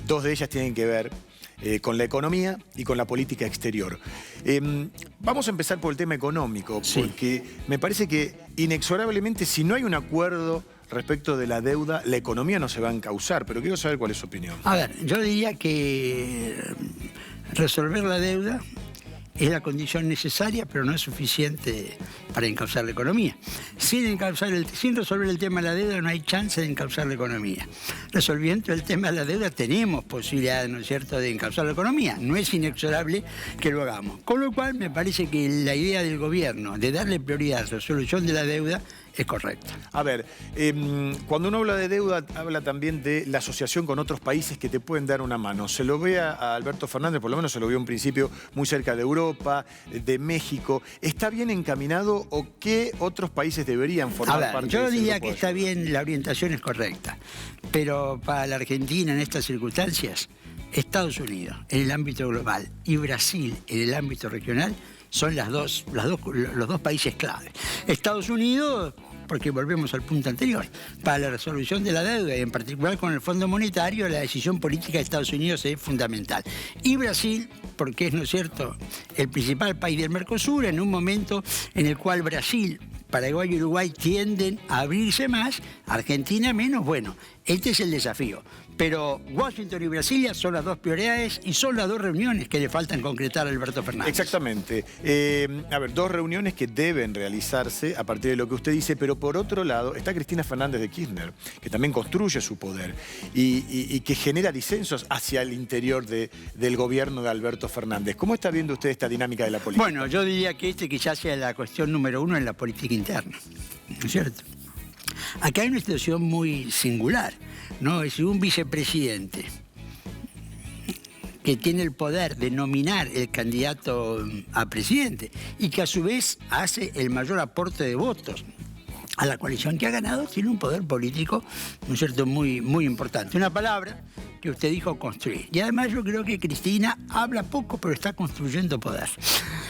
Dos de ellas tienen que ver con la economía y con la política exterior. Vamos a empezar por el tema económico, porque me parece que inexorablemente si no hay un acuerdo respecto de la deuda, la economía no se va a encauzar, pero quiero saber cuál es su opinión. A ver, yo diría que resolver la deuda es la condición necesaria, pero no es suficiente para encauzar la economía. Sin resolver el tema de la deuda no hay chance de encauzar la economía. Resolviendo el tema de la deuda tenemos posibilidad, ¿no es cierto?, de encauzar la economía. No es inexorable que lo hagamos. Con lo cual me parece que la idea del gobierno de darle prioridad a la resolución de la deuda es correcta. A ver, cuando uno habla de deuda, habla también de la asociación con otros países que te pueden dar una mano. Se lo ve a Alberto Fernández, por lo menos se lo vio en principio muy cerca de Europa, de México. ¿Está bien encaminado o qué otros países deberían formar parte de ese grupo? Yo diría que está bien, la orientación es correcta. Pero para la Argentina en estas circunstancias, Estados Unidos en el ámbito global y Brasil en el ámbito regional son los dos países clave. Estados Unidos, porque volvemos al punto anterior, para la resolución de la deuda y en particular con el Fondo Monetario, la decisión política de Estados Unidos es fundamental. Y Brasil, porque es, ¿no es cierto?, el principal país del Mercosur, en un momento en el cual Brasil, Paraguay y Uruguay tienden a abrirse más, Argentina menos. Bueno, este es el desafío. Pero Washington y Brasilia son las dos prioridades y son las dos reuniones que le faltan concretar a Alberto Fernández. Exactamente. A ver, dos reuniones que deben realizarse a partir de lo que usted dice, pero por otro lado está Cristina Fernández de Kirchner, que también construye su poder y que genera disensos hacia el interior del gobierno de Alberto Fernández. ¿Cómo está viendo usted esta dinámica de la política? Bueno, yo diría que quizás sea la cuestión número uno en la política interna, ¿no es cierto? Acá hay una situación muy singular, ¿no? Es un vicepresidente que tiene el poder de nominar el candidato a presidente y que a su vez hace el mayor aporte de votos a la coalición que ha ganado, tiene un poder político, ¿no es cierto?, muy, muy importante. Una palabra que usted dijo, construir. Y además yo creo que Cristina habla poco, pero está construyendo poder.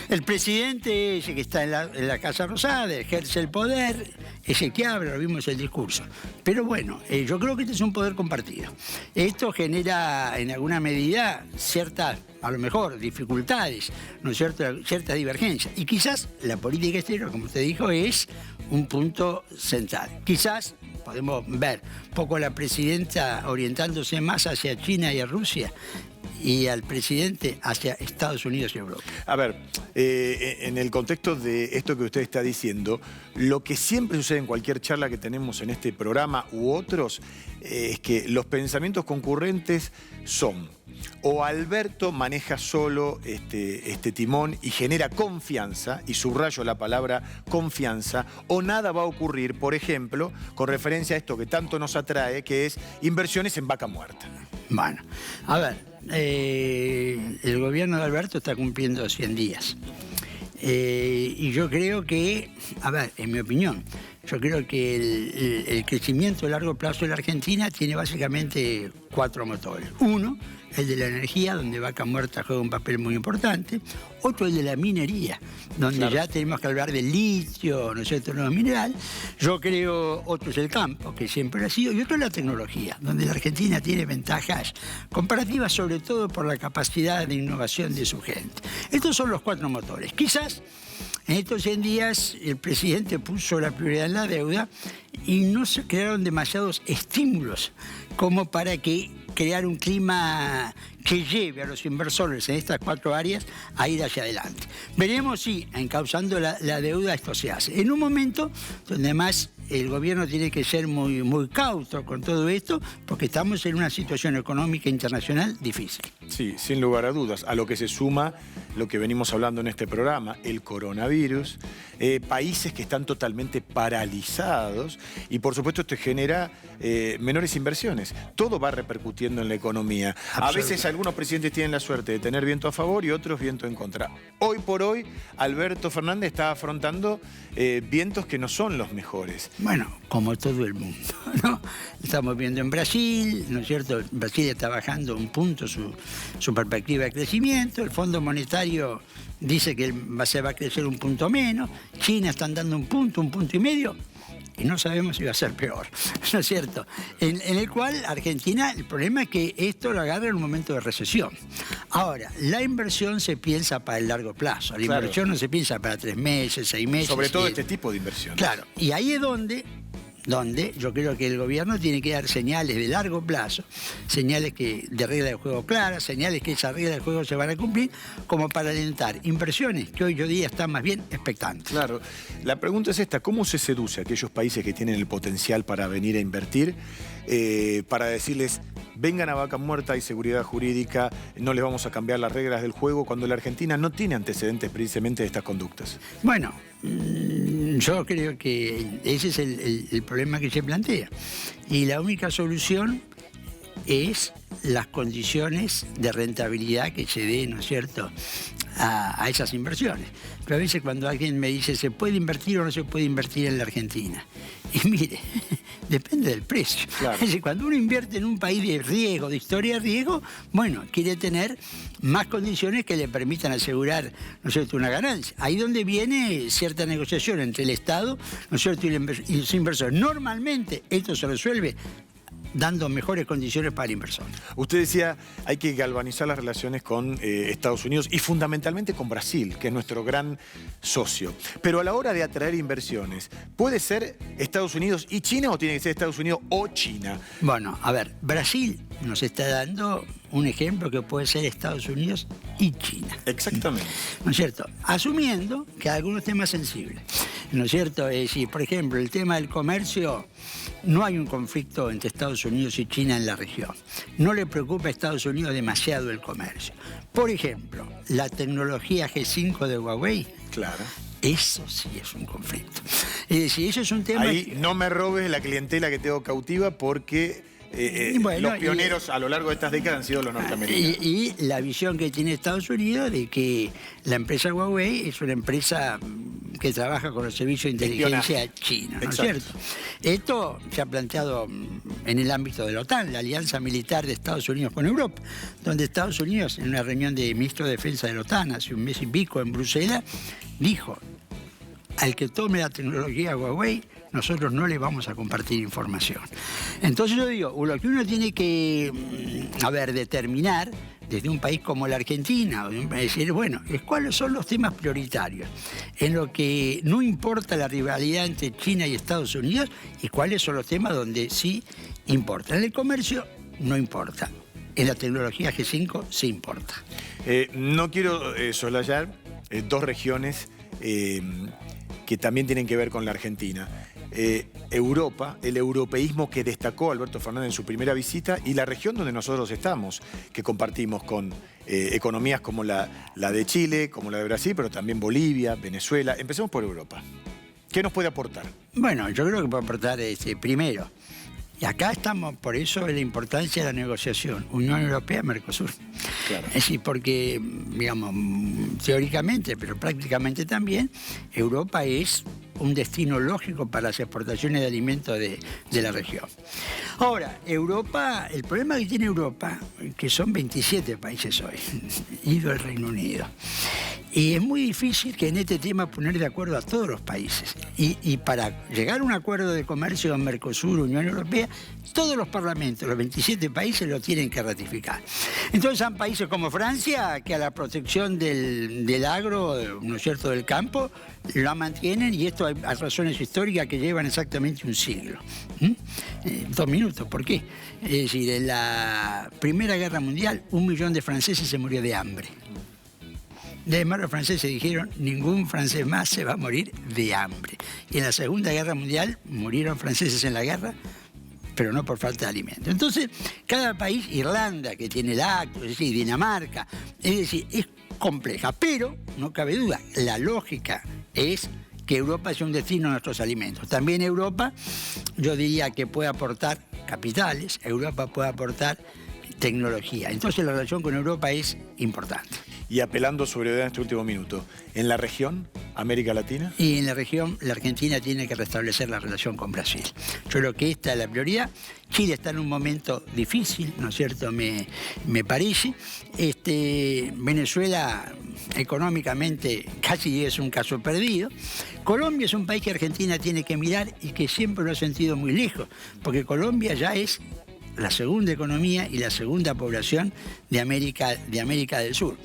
El presidente, ese que está en la Casa Rosada, ejerce el poder, ese que habla, lo vimos en el discurso. Pero bueno, yo creo que este es un poder compartido. Esto genera, en alguna medida, ciertas, a lo mejor, dificultades, ¿no es cierto?, ciertas divergencias. Y quizás la política exterior, como usted dijo, es un punto central. Quizás podemos ver un poco a la presidenta orientándose más hacia China y a Rusia y al presidente hacia Estados Unidos y Europa. A ver, en el contexto de esto que usted está diciendo, lo que siempre sucede en cualquier charla que tenemos en este programa u otros, es que los pensamientos concurrentes son: o Alberto maneja solo este timón y genera confianza, y subrayo la palabra confianza, o nada va a ocurrir, por ejemplo, con referencia a esto que tanto nos atrae, que es inversiones en vaca muerta. Bueno, a ver, el gobierno de Alberto está cumpliendo 100 días. Y yo creo que, a ver, en mi opinión, yo creo que el crecimiento a largo plazo de la Argentina tiene básicamente 4 motores. Uno, el de la energía, donde Vaca Muerta juega un papel muy importante. Otro, el de la minería, donde claro, ya tenemos que hablar del litio, ¿no es cierto?, nuevo mineral. Yo creo, otro es el campo, que siempre ha sido, y otro es la tecnología, donde la Argentina tiene ventajas comparativas, sobre todo por la capacidad de innovación de su gente. Estos son los 4 motores. Quizás en estos 100 días el presidente puso la prioridad en la deuda y no se crearon demasiados estímulos como para que crear un clima que lleve a los inversores en estas 4 áreas a ir hacia adelante. Veremos si, encauzando la deuda, esto se hace. En un momento donde además el gobierno tiene que ser muy, muy cauto con todo esto, porque estamos en una situación económica internacional difícil. Sí, sin lugar a dudas, a lo que se suma lo que venimos hablando en este programa, el coronavirus, países que están totalmente paralizados y por supuesto esto genera menores inversiones. Todo va repercutiendo en la economía. A veces algunos presidentes tienen la suerte de tener viento a favor y otros viento en contra. Hoy por hoy, Alberto Fernández está afrontando vientos que no son los mejores. Bueno, como todo el mundo, ¿no? Estamos viendo en Brasil, ¿no es cierto? Brasil está bajando un punto su perspectiva de crecimiento, el Fondo Monetario dice que se va a crecer un punto menos, China están dando un punto y medio, y no sabemos si va a ser peor, ¿no es cierto? En el cual Argentina, el problema es que esto lo agarra en un momento de recesión. Ahora, la inversión se piensa para el largo plazo, la inversión no se piensa para 3 meses, 6 meses. Sobre todo este tipo de inversiones. Claro, y ahí es donde yo creo que el gobierno tiene que dar señales de largo plazo, señales de regla de juego claras, señales que esas reglas de juego se van a cumplir, como para alentar inversiones que hoy día están más bien expectantes. Claro, la pregunta es esta: ¿cómo se seduce a aquellos países que tienen el potencial para venir a invertir, para decirles, vengan a Vaca Muerta, hay seguridad jurídica, no les vamos a cambiar las reglas del juego, cuando la Argentina no tiene antecedentes precisamente de estas conductas? Bueno, yo creo que ese es el problema que se plantea. Y la única solución es las condiciones de rentabilidad que se den, ¿no es cierto?, a esas inversiones. Pero a veces cuando alguien me dice, ¿se puede invertir o no se puede invertir en la Argentina? Y mire, depende del precio. Claro. Es decir, cuando uno invierte en un país de riesgo, de historia de riesgo, bueno, quiere tener más condiciones que le permitan asegurar, ¿no es cierto?, una ganancia. Ahí donde viene cierta negociación entre el Estado, ¿no es cierto?, y los inversores. Normalmente esto se resuelve dando mejores condiciones para el inversor. Usted decía, hay que galvanizar las relaciones con Estados Unidos y fundamentalmente con Brasil, que es nuestro gran socio. Pero a la hora de atraer inversiones, ¿puede ser Estados Unidos y China o tiene que ser Estados Unidos o China? Bueno, a ver, Brasil nos está dando un ejemplo que puede ser Estados Unidos y China. Exactamente. ¿No es cierto? Asumiendo que hay algunos temas sensibles. ¿No es cierto? Es decir, por ejemplo, el tema del comercio, no hay un conflicto entre Estados Unidos y China en la región. No le preocupa a Estados Unidos demasiado el comercio. Por ejemplo, la tecnología G5 de Huawei. Claro. Eso sí es un conflicto. Es decir, eso es un tema... Ahí no me robes la clientela que tengo cautiva porque Bueno, los pioneros a lo largo de estas décadas han sido los norteamericanos. Y la visión que tiene Estados Unidos de que la empresa Huawei es una empresa que trabaja con los servicios de inteligencia china, ¿no es cierto? Esto se ha planteado en el ámbito de la OTAN, la alianza militar de Estados Unidos con Europa, donde Estados Unidos, en una reunión de ministros de defensa de la OTAN hace un mes y pico en Bruselas, dijo: al que tome la tecnología Huawei, nosotros no le vamos a compartir información. Entonces yo digo, lo que uno tiene que, determinar desde un país como la Argentina, es decir, bueno, cuáles son los temas prioritarios, en lo que no importa la rivalidad entre China y Estados Unidos, y cuáles son los temas donde sí importa. En el comercio no importa, en la tecnología G5 sí importa. No quiero soslayar dos regiones que también tienen que ver con la Argentina. Europa, el europeísmo que destacó Alberto Fernández en su primera visita, y la región donde nosotros estamos, que compartimos con economías como la de Chile, como la de Brasil, pero también Bolivia, Venezuela. Empecemos por Europa. ¿Qué nos puede aportar? Bueno, yo creo que puede aportar primero. Y acá estamos, por eso es la importancia de la negociación Unión Europea-Mercosur. Claro. Es decir, porque, digamos, teóricamente, pero prácticamente también, Europa es un destino lógico para las exportaciones de alimentos de la región. Ahora, Europa, el problema que tiene Europa, que son 27 países hoy, ido el Reino Unido. Y es muy difícil que en este tema poner de acuerdo a todos los países. Y para llegar a un acuerdo de comercio con Mercosur, Unión Europea, todos los parlamentos, los 27 países lo tienen que ratificar. Entonces hay países como Francia, que a la protección del agro, ¿no es cierto?, del campo, la mantienen, y esto hay razones históricas que llevan exactamente un siglo. 2 minutos, ¿por qué? Es decir, en la Primera Guerra Mundial, 1 millón de franceses se murió de hambre. Además, los franceses dijeron: ningún francés más se va a morir de hambre. Y en la Segunda Guerra Mundial murieron franceses en la guerra, pero no por falta de alimento. Entonces, cada país, Irlanda, que tiene el acto, es decir, Dinamarca, es decir, es compleja, pero no cabe duda, la lógica es que Europa es un destino de nuestros alimentos. También Europa, yo diría que puede aportar capitales, Europa puede aportar tecnología. Entonces la relación con Europa es importante. Y apelando sobre en este último minuto, ¿en la región, América Latina? Y en la región, la Argentina tiene que restablecer la relación con Brasil. Yo creo que esta es la prioridad. Chile está en un momento difícil, ¿no es cierto?, me parece. Venezuela económicamente casi es un caso perdido. Colombia es un país que Argentina tiene que mirar y que siempre lo ha sentido muy lejos, porque Colombia ya es la segunda economía y la segunda población de América del Sur.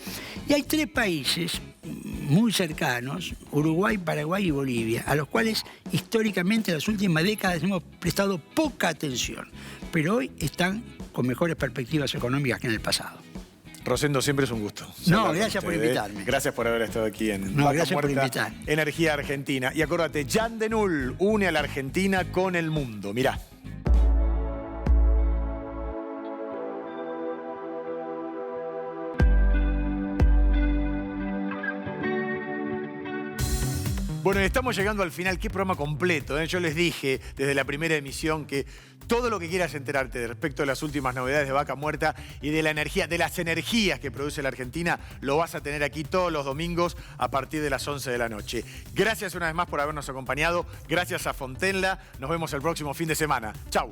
Y hay 3 países muy cercanos, Uruguay, Paraguay y Bolivia, a los cuales históricamente en las últimas décadas hemos prestado poca atención, pero hoy están con mejores perspectivas económicas que en el pasado. Rosendo, siempre es un gusto. No, gracias por invitarme. Gracias por haber estado aquí en Vaca Muerta, Energía Argentina. Y acuérdate, Jan de Null une a la Argentina con el mundo. Mirá. Bueno, estamos llegando al final. Qué programa completo, ¿eh? Yo les dije desde la primera emisión que todo lo que quieras enterarte respecto a las últimas novedades de Vaca Muerta y de la energía, de las energías que produce la Argentina, lo vas a tener aquí todos los domingos a partir de las 11 de la noche. Gracias una vez más por habernos acompañado. Gracias a Fontenla. Nos vemos el próximo fin de semana. Chau.